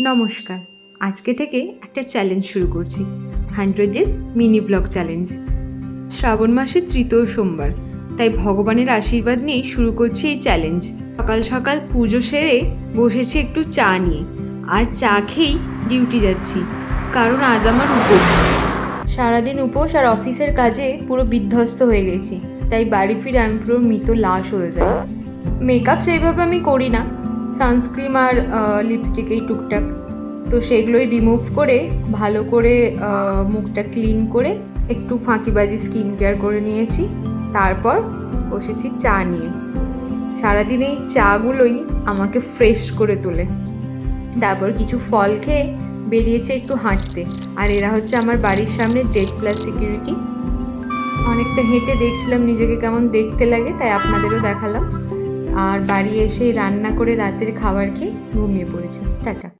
নমস্কার। আজকে থেকে একটা চ্যালেঞ্জ শুরু করছি, 100 ডেজ মিনি ব্লগ চ্যালেঞ্জ। শ্রাবণ মাসের তৃতীয় সোমবার, তাই ভগবানের আশীর্বাদ নিয়েই শুরু করছি এই চ্যালেঞ্জ। সকাল সকাল পুজো সেরে বসেছি একটু চা নিয়ে, আর চা খেয়েই ডিউটি যাচ্ছি, কারণ আজ আমার উপোস। সারাদিন উপোস আর অফিসের কাজে পুরো বিধ্বস্ত হয়ে গেছি, তাই বাড়ি ফিরে আমি পুরো মৃত লাশ হয়ে যাই। মেকআপ সেইভাবে আমি করি না, সানস্ক্রিন আর লিপস্টিকেই টুকটাক, তো সেগুলোই রিমুভ করে ভালো করে মুখটা ক্লিন করে একটু ফাঁকিবাজি স্কিন কেয়ার করে নিয়েছি। তারপর বসেছি চা নিয়ে। সারাদিন এই চাগুলোই আমাকে ফ্রেশ করে তোলে। তারপর কিছু ফল খেয়ে বেরিয়েছে একটু হাঁটতে, আর এরা হচ্ছে আমার বাড়ির সামনে জেড প্লাস সিকিউরিটি। অনেকটা হেঁটে দেখছিলাম নিজেকে কেমন দেখতে লাগে, তাই আপনাদেরও দেখালাম। আর বাড়ি এসে রান্না করে রাতের খাবার খেয়ে ঘুমিয়ে পড়েছি। টাটা।